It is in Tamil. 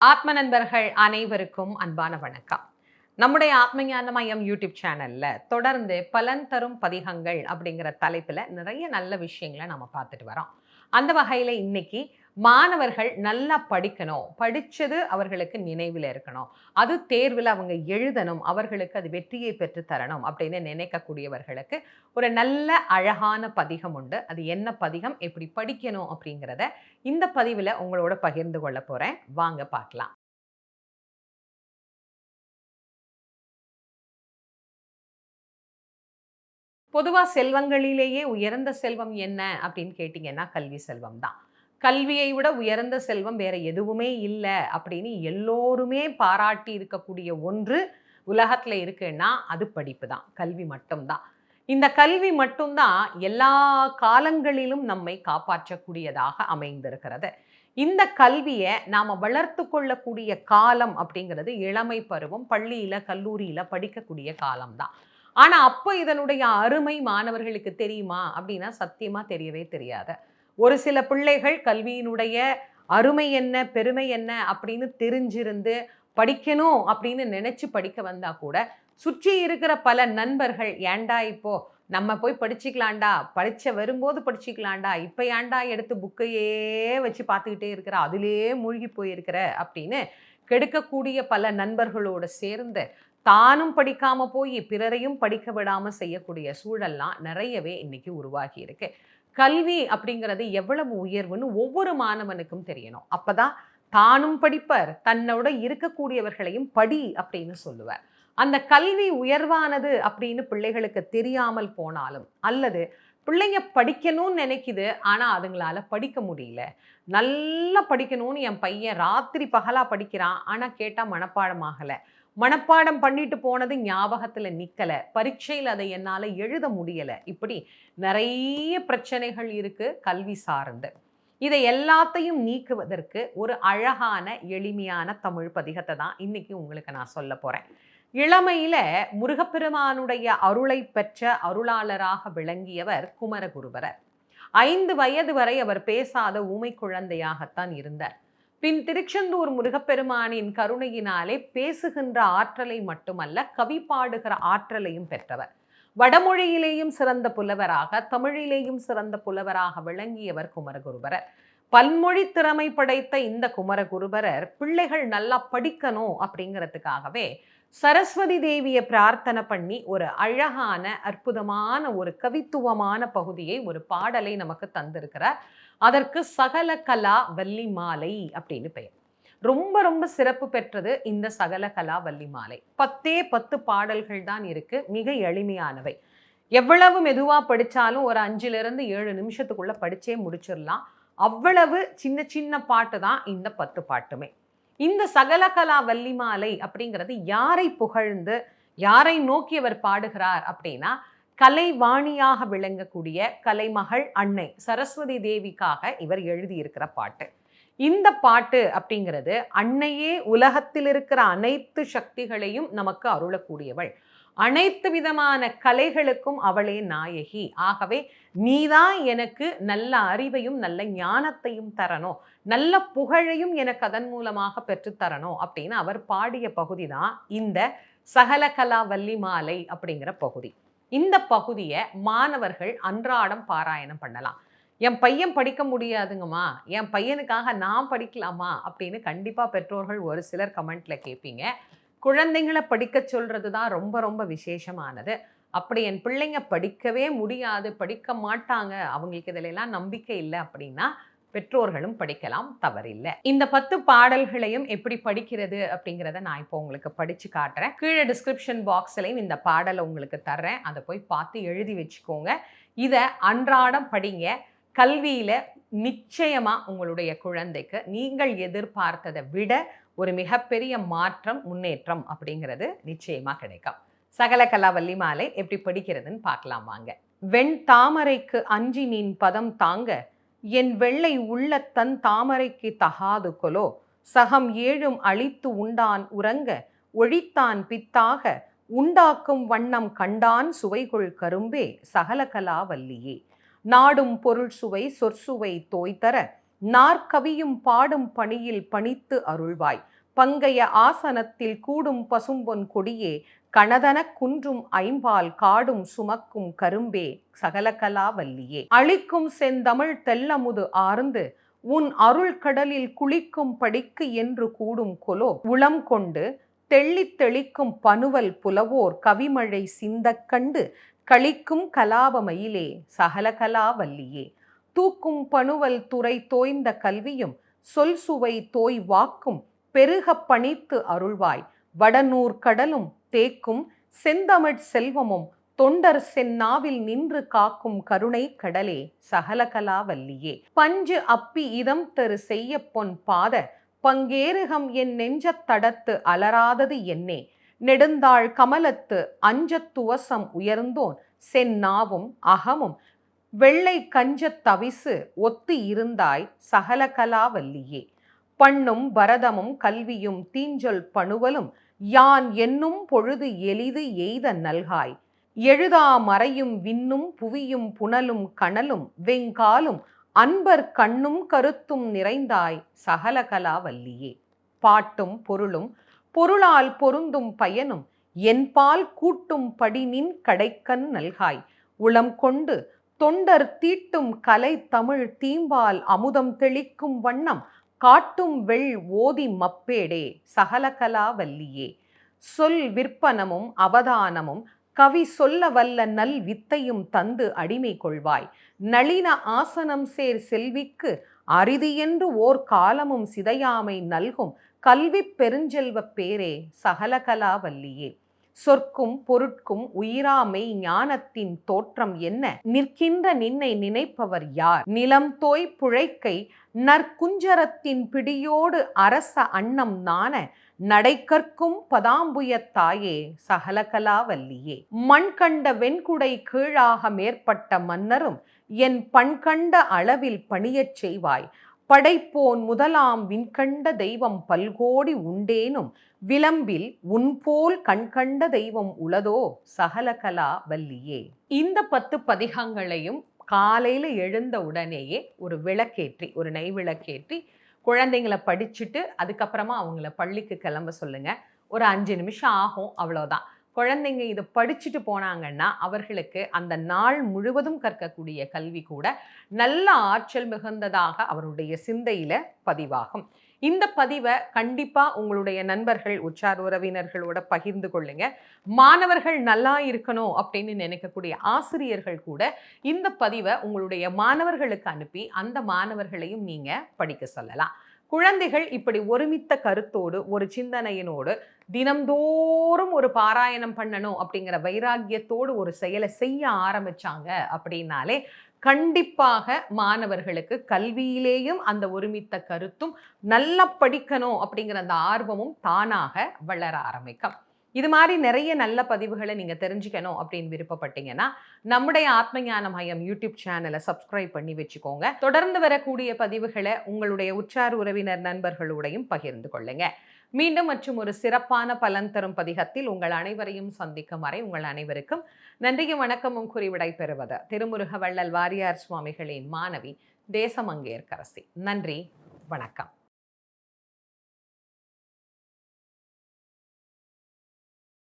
ஆத்ம நண்பர்கள் அனைவருக்கும் அன்பான வணக்கம். நம்முடைய ஆத்மஞான மையம் யூடியூப் சேனல்ல தொடர்ந்து பலன் தரும் பதிகங்கள் அப்படிங்கிற தலைப்புல நிறைய நல்ல விஷயங்களை நம்ம பார்த்துட்டு வரோம். அந்த வகையில இன்னைக்கு மாணவர்கள் நல்லா படிக்கணும், படிச்சது அவர்களுக்கு நினைவில் இருக்கணும், அது தேர்வில் அவங்க எழுதணும், அவர்களுக்கு அது வெற்றியை பெற்று தரணும் அப்படின்னு நினைக்கக்கூடியவர்களுக்கு ஒரு நல்ல அழகான பதிகம் உண்டு. அது என்ன பதிகம், எப்படி படிக்கணும் அப்படிங்கிறத இந்த பதிவில் உங்களோட பகிர்ந்து கொள்ள போறேன். வாங்க பார்க்கலாம். பொதுவா செல்வங்களிலேயே உயர்ந்த செல்வம் என்ன அப்படின்னு கேட்டீங்கன்னா, கல்வி செல்வம் தான். கல்வியை விட உயர்ந்த செல்வம் வேற எதுவுமே இல்ல அப்படின்னு எல்லோருமே பாராட்டி இருக்கக்கூடிய ஒன்று உலகத்துல இருக்குன்னா, அது படிப்பு தான். கல்வி மட்டும் தான். இந்த கல்வி மட்டும் தான் எல்லா காலங்களிலும் நம்மை காப்பாற்றக்கூடியதாக அமைந்திருக்கிறது. இந்த கல்விய நாம வளர்த்து கொள்ளக்கூடிய காலம் அப்படிங்கிறது இளமை பருவம், பள்ளியில, கல்லூரியில படிக்கக்கூடிய காலம் தான். ஆனா, அப்ப இதனுடைய அருமை மாணவர்களுக்கு தெரியுமா? அப்படின்னா, சத்தியமா தெரியவே தெரியாது. ஒரு சில பிள்ளைகள் கல்வியினுடைய அருமை என்ன, பெருமை என்ன அப்படின்னு தெரிஞ்சிருந்து, படிக்கணும் அப்படின்னு நினைச்சு படிக்க வந்தா கூட, சுற்றி இருக்கிற பல நண்பர்கள், "ஏன்டா இப்போ நம்ம போய் படிச்சுக்கலாம்டா, பரீட்சை வரும்போது படிச்சுக்கலாம்டா, இப்ப ஏன்டா எடுத்து புக்கையே வச்சு பார்த்துக்கிட்டே இருக்கிற, அதிலேயே மூழ்கி போயிருக்கிற" அப்படின்னு கெடுக்கக்கூடிய பல நண்பர்களோடு சேர்ந்து தானும் படிக்காம போய் பிறரையும் படிக்க விடாம செய்யக்கூடிய சூழல்லாம் நிறையவே இன்னைக்கு உருவாகி இருக்கு. கல்வி அப்படிங்கிறது எவ்வளவு உயர்வுன்னு ஒவ்வொரு மாணவனுக்கும் தெரியணும். அப்பதான் தானும் படிப்பர், தன்னோட இருக்கக்கூடியவர்களையும் படி அப்படின்னு சொல்லுவார். அந்த கல்வி உயர்வானது அப்படின்னு பிள்ளைகளுக்கு தெரியாமல் போனாலும், அல்லது பிள்ளைங்க படிக்கணும்னு நினைக்குது, ஆனா அதுங்களால படிக்க முடியல. நல்லா படிக்கணும்னு என் பையன் ராத்திரி பகலா படிக்கிறான், ஆனா கேட்டா மனப்பாடம் ஆகல. மனப்பாடம் பண்ணிட்டு போனது ஞாபகத்துல நிக்கல. பரீட்சையில அதை என்னால எழுத முடியல. இப்படி நிறைய பிரச்சனைகள் இருக்கு கல்வி சார்ந்து. இதை எல்லாத்தையும் நீக்குவதற்கு ஒரு அழகான, எளிமையான தமிழ் பதிகத்தை தான் இன்னைக்கு உங்களுக்கு நான் சொல்ல போறேன். இளமையில முருகப்பெருமானுடைய அருளை பெற்ற அருளாளராக விளங்கியவர் குமரகுருபரர். 5 வயது வரை அவர் பேசாத ஊமை குழந்தையாகத்தான் இருந்தார். பின் திருச்செந்தூர் முருகப்பெருமானின் கருணையினாலே பேசுகின்ற ஆற்றலை மட்டுமல்ல, கவி பாடுகிற ஆற்றலையும் பெற்றவர். வடமொழியிலேயும் சிறந்த புலவராக, தமிழிலேயும் சிறந்த புலவராக விளங்கியவர் குமரகுருபரர். பன்மொழி திறமை படைத்த இந்த குமரகுருபரர் பிள்ளைகள் நல்லா படிக்கணும் அப்படிங்கிறதுக்காகவே சரஸ்வதி தேவியை பிரார்த்தனை பண்ணி ஒரு அழகான, அற்புதமான, ஒரு கவித்துவமான பகுதியை, ஒரு பாடலை நமக்கு தந்திருக்கிறார். அதற்கு சகல கலா வள்ளி மாலை அப்படின்னு பெயர். ரொம்ப ரொம்ப சிறப்பு பெற்றது இந்த சகல கலா வள்ளி மாலை. 10 பாடல்கள் தான் இருக்கு. மிக எளிமையானவை. எவ்வளவு மெதுவா படிச்சாலும் ஒரு 5லிருந்து 7 நிமிஷத்துக்குள்ள படிச்சே முடிச்சிடலாம். அவ்வளவு சின்ன சின்ன பாட்டு தான் இந்த 10 பாட்டுமே. இந்த சகலகலா வள்ளி மாலை அப்படிங்கிறது யாரை புகழ்ந்து, யாரை நோக்கி அவர் பாடுகிறார் அப்படின்னா, கலைவாணியாக விளங்கக்கூடிய கலைமகள் அன்னை சரஸ்வதி தேவிக்காக இவர் எழுதியிருக்கிற பாட்டு. இந்த பாட்டு அப்படிங்கிறது அன்னையே உலகத்தில் இருக்கிற அனைத்து சக்திகளையும் நமக்கு அருளக்கூடியவள். அனைத்து விதமான கலைகளுக்கும் அவளே நாயகி. ஆகவே நீதான் எனக்கு நல்ல அறிவையும் நல்ல ஞானத்தையும் தரணும், நல்ல புகழையும் எனக்கு அதன் மூலமாக பெற்றுத்தரணும் அப்படின்னு அவர் பாடிய பகுதி தான் இந்த சகலகலா வள்ளி மாலை அப்படிங்கிற பகுதி. இந்த பகுதியை மாணவர்கள் அன்றாடம் பாராயணம் பண்ணலாம். என் பையன் படிக்க முடியாதுங்கம்மா, என் பையனுக்காக நான் படிக்கலாமா அப்படின்னு கண்டிப்பா பெற்றோர்கள் ஒரு சிலர் கமெண்ட்ல கேட்பீங்க. குழந்தைங்களை படிக்க சொல்றது தான் ரொம்ப ரொம்ப விசேஷமானது. அப்படி என் பிள்ளைங்க படிக்கவே முடியாது, படிக்க மாட்டாங்க, அவங்களுக்கு இதுல எல்லாம் நம்பிக்கை இல்லை அப்படின்னா பெற்றோர்களும் படிக்கலாம், தவறில்ல. இந்த 10 பாடல்களையும் எப்படி படிக்கிறது அப்படிங்கிறத நான் இப்போ உங்களுக்கு படிச்சு காட்டுறேன். கீழே டிஸ்கிரிப்ஷன் பாக்ஸ்லையும் இந்த பாடலை உங்களுக்கு தர்றேன். அதை போய் பார்த்து எழுதி வச்சுக்கோங்க. இதை அன்றாடம் படிங்க. கல்வியில நிச்சயமா உங்களுடைய குழந்தைக்கு நீங்கள் எதிர்பார்த்ததை விட ஒரு மிகப்பெரிய மாற்றம், முன்னேற்றம் அப்படிங்கிறது நிச்சயமா கிடைக்கும். சகல கலாவல்லி மாலை எப்படி படிக்கிறதுன்னு பார்க்கலாம் வாங்க. வெண் தாமரைக்கு அஞ்சி நின் பதம் தாங்க, என் வெள்ளை உள்ள தன் தாமரைக்கு தகாது கொலோ, சகம் ஏழும் அழித்து உண்டான் உறங்க, ஒழித்தான் பித்தாக உண்டாக்கும் வண்ணம் கண்டான் சுவைகொள் கரும்பே சகலகலா வல்லியே, நாடும் பொருள் சுவை சொற்சுவை தோய்தர நாற்கவியும் பாடும் பணியில் பணித்து அருள்வாய், பங்கைய ஆசனத்தில் கூடும் பசும்பொன் கொடியே, கணதன குன்றும் ஐம்பால் காடும் சுமக்கும் கரும்பே சகலகலா வல்லியே. அளிக்கும் செந்தமிழ் தெல்லமுது ஆர்ந்து உன் அருள் கடலில் குளிக்கும் படிக்கு என்று கூடும் கொலோ, உளம் கொண்டு தெள்ளித் தெளிக்கும் பனுவல் புலவோர் கவிமழை சிந்தக் கண்டு களிக்கும் கலாபமயிலே சகலகலா வல்லியே. தூக்கும் பனுவல் துறை தோய்ந்த கல்வியும் சொல் சுவை தோய் வாக்கும் பெருகப் பணித்து அருள்வாய், வடநூர் கடலும் தேக்கும் செந்தமிழ் செல்வமும் தொண்டர் செந்நாவில் நின்று காக்கும் கருணை கடலே சகலகலா வல்லியே. பஞ்சு அப்பி இதம் தரு செய்ய பொன் பாத பங்கேறுகம் என் நெஞ்சத் தடத்து அலராதது என்னே, நெடுந்தாள் கமலத்து அஞ்சத் துவசம் உயர்ந்தோன் செந்நாவும் அகமும் வெள்ளை கஞ்சத் தவிசு ஒத்து இருந்தாய் சகலகலா வல்லியே. பண்ணும் பரதமும் கல்வியும் தீஞ்சொல் பணுவலும் யான் என்னும் பொழுது எளிது எய்த நல்காய், எழுதா மறையும் விண்ணும் புவியும் புனலும் கனலும் வெங்காலும் அன்பர் கண்ணும் கருத்தும் நிறைந்தாய் சகலகலா வல்லியே. பாட்டும் பொருளும் பொருளால் பொருந்தும் பயனும் என்பால் கூட்டும் படினின் கடைக்கண் நல்காய், உளம் கொண்டு தொண்டர் தீட்டும் கலை தமிழ் தீம்பால் அமுதம் தெளிக்கும் வண்ணம் காட்டும் வெள் ஓதி மப்பேடே சகலகலா வல்லியே. சொல் விற்பனமும் அவதானமும் கவி சொல்ல வல்ல நல் வித்தையும் தந்து அடிமை கொள்வாய், நளின ஆசனம் சேர் செல்விக்கு அரிது என்று ஓர் காலமும் சிதையாமை நல்கும் கல்வி பெருஞ்செல்வ பேரே சகலகலா வல்லியே. சொற்கும் பொருட்கும் உயிராமை ஞானத்தின் தோற்றம் என்ன, நிற்கின்ற நின்னை நினைப்பவர் யார், நிலம் தோய் புழைக்கை நற்குஞ்சரத்தின் பிடியோடு அரச அன்னம் நாண நடைக்கற்கும் பதாம்புயத்தாயே சகலகலா வல்லியே. மண் கண்ட வெண்குடை கீழாக மேற்பட்ட மன்னரும் என் பண்கண்ட அளவில் பணியச் செய்வாய், படைப்போன் முதலாம் விண்கண்ட தெய்வம் பல்கோடி உண்டேனும் விளம்பில் உன்போல் கண்கண்ட தெய்வம் உளதோ சகலகலா வல்லியே. இந்த 10 பதிகங்களையும் காலையில எழுந்த உடனேயே ஒரு விளக்கேற்றி, ஒரு நெய் விளக்கேற்றி குழந்தைங்களை படிச்சுட்டு அதுக்கப்புறமா அவங்கள பள்ளிக்கு கிளம்ப சொல்லுங்க. ஒரு 5 நிமிஷம் ஆகும், அவ்வளோதான். குழந்தைங்க இதை படிச்சுட்டு போனாங்கன்னா அவர்களுக்கு அந்த நாள் முழுவதும் கற்கக்கூடிய கல்வி கூட நல்ல ஆற்றல் மிகுந்ததாக அவருடைய சிந்தையில பதிவாகும். இந்த பதிவை கண்டிப்பா உங்களுடைய நண்பர்கள் உற்றார் உறவினர்களோட பகிர்ந்து கொள்ளுங்க. மாணவர்கள் நல்லா இருக்கணும் அப்படின்னு நினைக்கக்கூடிய ஆசிரியர்கள் கூட இந்த பதிவை உங்களுடைய மாணவர்களுக்கு அனுப்பி அந்த மாணவர்களையும் நீங்க படிக்க சொல்லலாம். குழந்தைகள் இப்படி ஒருமித்த கருத்தோடு ஒரு சிந்தனையினோடு தினம்தோறும் ஒரு பாராயணம் பண்ணணும் அப்படிங்கிற வைராக்கியத்தோடு ஒரு செயலை செய்ய ஆரம்பிச்சாங்க அப்படின்னாலே கண்டிப்பாக மாணவர்களுக்கு கல்வியிலேயும் அந்த ஒருமித்த கருத்தும் நல்லா படிக்கணும் அப்படிங்கிற அந்த ஆர்வமும் தானாக வளர ஆரம்பிக்கும். இது மாதிரி நிறைய நல்ல பதிவுகளை நீங்க தெரிஞ்சுக்கணும் அப்படின்னு விருப்பப்பட்டீங்கன்னா நம்முடைய ஆத்மஞான மையம் யூடியூப் சேனலை சப்ஸ்கிரைப் பண்ணி வச்சுக்கோங்க. தொடர்ந்து வரக்கூடிய பதிவுகளை உங்களுடைய உற்றார் உறவினர் நண்பர்களோடையும் பகிர்ந்து கொள்ளுங்க. மீண்டும் மற்றும் ஒரு சிறப்பான பலன் தரும் பதிகத்தில் உங்கள் அனைவரையும் சந்திக்கும் வரை உங்கள் அனைவருக்கும் நன்றியும் வணக்கமும் கூறி விடைபெறுவது திருமுருக வள்ளல் வாரியார் சுவாமிகளின் மாணவி தேசமங்கையர்க்கரசி. நன்றி, வணக்கம்.